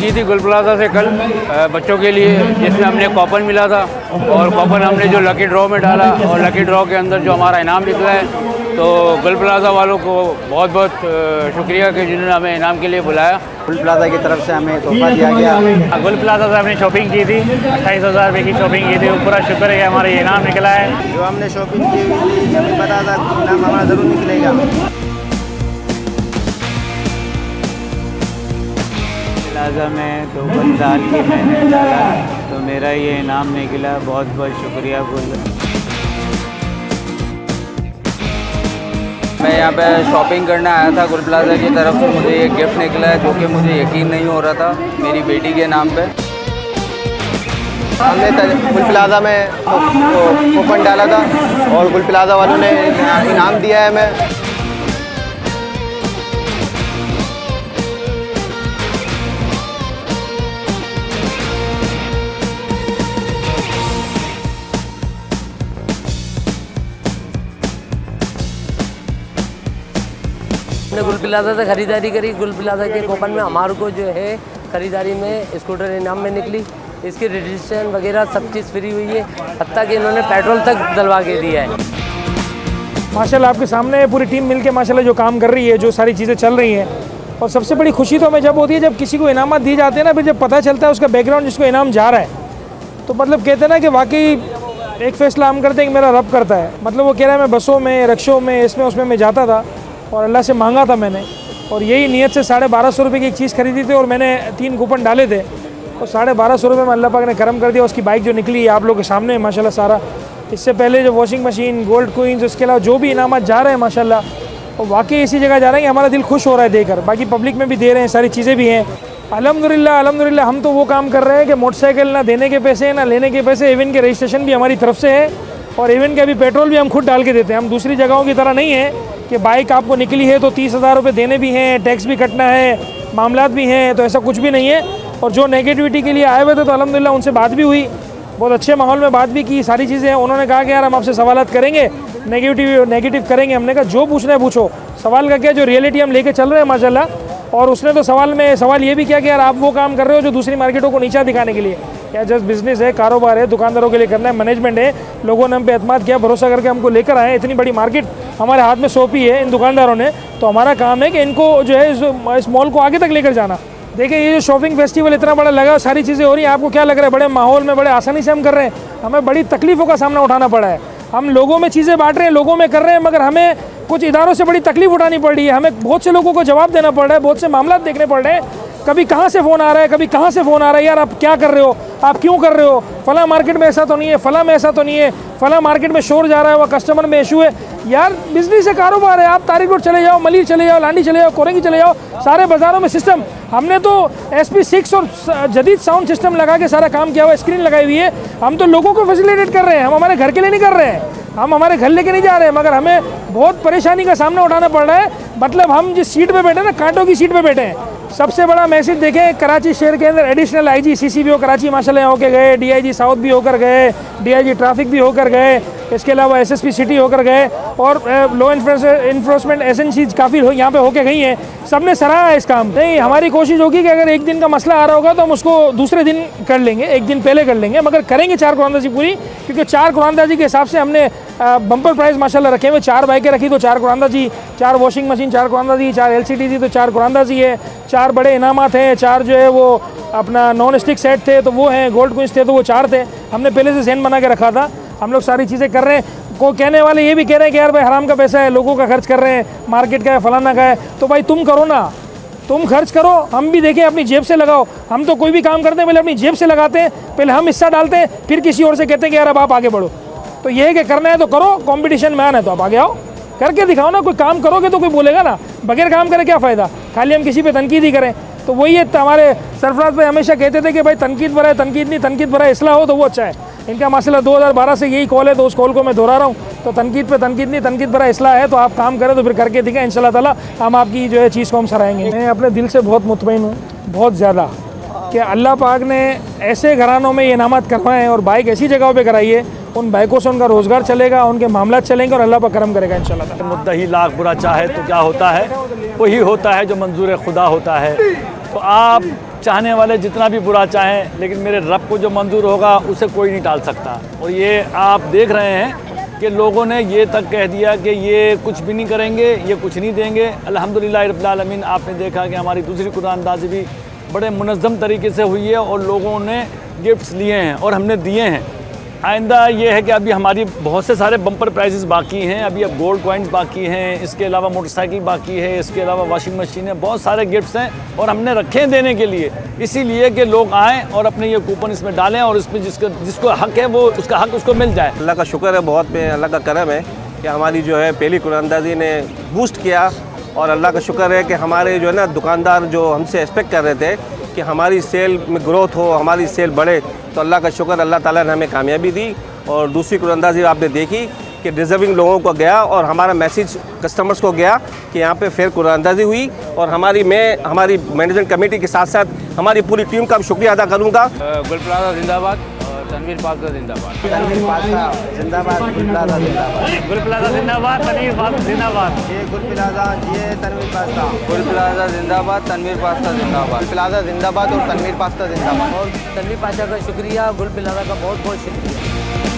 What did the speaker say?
की थी गुल प्लाजा से कल बच्चों के लिए, जिसमें हमने कॉपन मिला था और कॉपन हमने जो लकी ड्रॉ में डाला और लकी ड्रॉ के अंदर जो हमारा इनाम निकला है। तो गुल प्लाजा वालों को बहुत बहुत शुक्रिया कि जिन्होंने हमें इनाम के लिए बुलाया। गुल प्लाजा की तरफ से हमें तोहफा दिया गया। गुल प्लाजा से हमने शॉपिंग की थी, 28,000 रुपये की शॉपिंग की थी। पूरा शुक्र है कि हमारा ये इनाम निकला है। जो हमने शॉपिंग की हुई थी हमें पता था इनाम हमारा ज़रूर निकलेगा। प्लाजा में 2 बंदाल की मैंने डाला तो मेरा ये इनाम निकला। बहुत बहुत शुक्रिया गुल। मैं यहाँ पे शॉपिंग करने आया था गुल प्लाजा की तरफ से। मुझे ये गिफ्ट निकला है जो कि मुझे यकीन नहीं हो रहा था, मेरी बेटी के नाम पे। हमने गुल प्लाजा में कूपन डाला था और गुल प्लाजा वालों ने इनाम दिया है हमें। हमने गुल प्लाजा से ख़रीदारी करी। गुल प्लाजा के कूपन में हमारे को जो है ख़रीदारी में स्कूटर इनाम में निकली। इसकी रजिस्ट्रेशन वगैरह सब चीज़ फ्री हुई है, हत्ता कि इन्होंने पेट्रोल तक डलवा के दिया है। माशाल्लाह आपके सामने पूरी टीम मिलके माशाल्लाह जो काम कर रही है, जो सारी चीज़ें चल रही हैं। और सबसे बड़ी खुशी तो हमें जब होती है जब किसी को इनामत दिए जाते हैं ना, फिर जब पता चलता है उसका बैकग्राउंड, जिसको इनाम जा रहा है, तो मतलब कहते हैं ना कि वाकई एक फ़ैसला हम करते हैं कि मेरा रब करता है। मतलब वो कह रहा है मैं बसों में, रिक्शों में, इसमें उसमें मैं जाता था और अल्लाह से मांगा था मैंने, और यही नीयत से 1250 रुपये की एक चीज़ खरीदी थी और मैंने 3 कूपन डाले थे और 1250 रुपये में अल्लाह पाक ने करम कर दिया। उसकी बाइक जो निकली है आप लोग के सामने है माशाल्लाह सारा। इससे पहले जो वॉशिंग मशीन, गोल्ड कोइंस, उसके अलावा जो भी इनामत जा रहे हैं माशाल्लाह, और वाकई इसी जगह जा रहे हैं कि हमारा दिल खुश हो रहा है देकर। बाकी पब्लिक में भी दे रहे हैं, सारी चीज़ें भी हैं अल्हम्दुलिल्लाह। अल्हम्दुलिल्लाह हम तो वो काम कर रहे हैं कि मोटरसाइकिल ना देने के पैसे ना लेने के पैसे, इवन के रजिस्ट्रेशन भी हमारी तरफ से है और इवन के अभी पेट्रोल भी हम खुद डाल के देते हैं। हम दूसरी जगहों की तरह नहीं है कि बाइक आपको निकली है तो 30,000 रुपये देने भी हैं, टैक्स भी कटना है, मामलात भी हैं, तो ऐसा कुछ भी नहीं है। और जो नेगेटिविटी के लिए आए हुए थे तो अल्हम्दुलिल्लाह उनसे बात भी हुई, बहुत अच्छे माहौल में बात भी की, सारी चीज़ें। उन्होंने कहा कि यार हम आपसे सवालात करेंगे, नेगेटिव करेंगे। हमने कहा जो पूछना है पूछो, सवाल का क्या, जो रियलिटी हम लेके चल रहे हैं माशाल्लाह। और उसने तो सवाल ये भी किया कि यार आप वो काम कर रहे हो जो दूसरी मार्केटों को नीचा दिखाने के लिए। क्या जस्ट बिजनेस है, कारोबार है, दुकानदारों के लिए करना है, मैनेजमेंट है। लोगों ने हम पे एतमाद किया, भरोसा करके हमको लेकर आए। इतनी बड़ी मार्केट हमारे हाथ में सौंपी है इन दुकानदारों ने, तो हमारा काम है कि इनको जो है इस मॉल को आगे तक लेकर जाना। देखिए ये जो शॉपिंग फेस्टिवल इतना बड़ा लगा, सारी चीज़ें हो रही हैं, आपको क्या लग रहा है बड़े माहौल में बड़े आसानी से हम कर रहे हैं? हमें बड़ी तकलीफ़ों का सामना उठाना पड़ा है। हम लोगों में चीज़ें बांट रहे हैं, लोगों में कर रहे हैं, मगर हमें कुछ इदारों से बड़ी तकलीफ उठानी पड़ रही है। हमें बहुत से लोगों को जवाब देना पड़ रहा है, बहुत से मामला देखने पड़ रहे हैं। कभी कहाँ से फ़ोन आ रहा है, कभी कहाँ से फ़ोन आ रहा है, यार आप क्या कर रहे हो, आप क्यों कर रहे हो, फ़लाँ मार्केट में ऐसा तो नहीं है, फ़लाँ में ऐसा तो नहीं है, फ़लाँ मार्केट में शोर जा रहा है, वह कस्टमर में इशू है। यार बिजनेस है, कारोबार है। आप तारिक रोड चले जाओ, मलिर चले जाओ, लांडी चले जाओ, कोरंगी चले जाओ, सारे बाज़ारों में सिस्टम। हमने तो SP6 और जदीद साउंड सिस्टम लगा के सारा काम किया हुआ, स्क्रीन लगाई हुई है। हम तो लोगों को फैसिलिटेट कर रहे हैं, हम हमारे घर के लिए नहीं कर रहे हैं, हम हमारे घर लेके नहीं जा रहे हैं, मगर हमें बहुत परेशानी का सामना उठाना पड़ रहा है। मतलब हम जिस सीट पे बैठे हैं ना, कांटों की सीट पे बैठे हैं। सबसे बड़ा मैसेज देखें, कराची शहर के अंदर एडिशनल IG CCBO कराची माशाल्लाह होकर गए, DIG साउथ भी होकर गए, DIG ट्रैफिक भी होकर गए, इसके अलावा SSP सिटी होकर गए, और लॉ इन्फोर्समेंट एजेंसीज काफ़ी यहाँ पे होके गई हैं। सबने सराहा है इस काम। नहीं, हमारी कोशिश होगी कि अगर एक दिन का मसला आ रहा होगा तो हम उसको दूसरे दिन कर लेंगे, एक दिन पहले कर लेंगे, मगर करेंगे 4 कुरानदाजी पूरी, क्योंकि 4 कुरानदाजी के हिसाब से हमने बम्पर प्राइस माशाल्लाह रखे हुए। 4 बाइकें रखी तो 4 कुरानदाजी, 4 वॉशिंग मशीन 4 कुरानदाजी, 4 LCD थी तो 4 कुरानदाजी है, 4 बड़े इनामात हैं, 4 जो है वो अपना नॉन स्टिक सेट थे तो वो हैं, गोल्ड कोइंस थे तो वो 4 थे। हमने पहले से सेन बना के रखा था। हम लोग सारी चीज़ें कर रहे हैं। को कहने वाले ये भी कह रहे हैं कि यार भाई हराम का पैसा है, लोगों का खर्च कर रहे हैं, मार्केट का है, फलाना का है, तो भाई तुम करो ना, तुम खर्च करो, हम भी देखें, अपनी जेब से लगाओ। हम तो कोई भी काम करते हैं पहले अपनी जेब से लगाते हैं, पहले हम हिस्सा डालते हैं, फिर किसी और से कहते हैं कि यार अब आप आगे बढ़ो। तो ये है कि करना है तो करो, कंपटीशन में आना है तो आप आगे आओ, करके दिखाओ ना। कोई काम करोगे तो कोई बोलेगा ना, बगैर काम करे क्या फ़ायदा, खाली हम किसी पे तनकीद ही करें। तो वही है, हमारे सरफराज भाई हमेशा कहते थे कि भाई तनकीद भरा है, तनकीद नहीं, तनकीद भरा इसलाह हो तो वो अच्छा है। इनका मसला 2012 से यही कॉल है, तो उस कॉल को मैं दोहरा रहा हूँ। तो तनकीद पे तनकीद नहीं, तनकीद भरा इसलाह है। तो आप काम करें तो फिर करके दिखाएं, इंशाल्लाह ताला हम आपकी जो है चीज़ को हम सराहेंगे। मैं अपने दिल से बहुत मुतमईन हूँ, बहुत ज़्यादा, कि अल्लाह पाक ने ऐसे घरानों में ये इनामत करवाएं और बाइक ऐसी जगहों पे कराइए, उन बाइकों से उनका रोज़गार चलेगा, उनके मामला चलेंगे और अल्लाह पाक करम करेगा इंशाल्लाह। मुद्दही लाख बुरा चाहे तो क्या होता है, वही होता है जो मंजूर खुदा होता है। तो आप चाहने वाले जितना भी बुरा चाहें, लेकिन मेरे रब को जो मंजूर होगा उसे कोई नहीं टाल सकता। और ये आप देख रहे हैं कि लोगों ने ये तक कह दिया कि ये कुछ भी नहीं करेंगे, ये कुछ नहीं देंगे। अल्हम्दुलिल्लाह रब्बिल आलमीन, आपने देखा कि हमारी दूसरी कुरानंदाज़ी भी बड़े मुनज़्ज़म तरीके से हुई है और लोगों ने गिफ्ट्स लिए हैं और हमने दिए हैं। आइंदा ये है कि अभी हमारी बहुत से सारे बम्पर प्राइजेस बाकी हैं, अभी अब गोल्ड कॉइन्स बाकी हैं, इसके अलावा मोटरसाइकिल बाकी है, इसके अलावा वॉशिंग मशीन है, बहुत सारे गिफ्ट्स हैं और हमने रखे हैं देने के लिए, इसीलिए कि लोग आएँ और अपने ये कूपन इसमें डालें और इसमें जिसको हक है वो उसका हक उसको मिल जाए। अल्लाह का शुक्र है बहुत, में अल्लाह का करम है कि हमारी जो है पहली कुरानंदाज़ी ने बूस्ट किया और अल्लाह का शुक्र है कि हमारे जो है ना दुकानदार जो हमसे एक्सपेक्ट कर रहे थे कि हमारी सेल में ग्रोथ हो, हमारी सेल बढ़े, तो अल्लाह का शुक्र, अल्लाह ताला ने हमें कामयाबी दी। और दूसरी कुरानंदाज़ी आपने देखी कि डिज़र्विंग लोगों को गया और हमारा मैसेज कस्टमर्स को गया कि यहाँ पे फेयर कुरानंदाज़ी हुई। और हमारी मैनेजमेंट कमेटी के साथ साथ हमारी पूरी टीम का शुक्रिया अदा करूँगा। गुल प्लाजा जिंदाबाद, तनवीर पास्ता जिंदाबाद। तनवीर पास्ता जिंदाबाद, गुल प्लाजा जिंदाबाद। गुल प्लाजा जिंदाबाद, तनवीर पास्ता जिंदाबाद। ये गुल प्लाजा, ये तनवीर पास्ता। गुल प्लाजा जिंदाबाद, तनवीर पास्ता जिंदाबाद। गुल प्लाजा जिंदाबाद और तनवीर पास्ता जिंदाबाद। और तनवीर पाशा का शुक्रिया, गुल प्लाजा का बहुत बहुत शुक्रिया।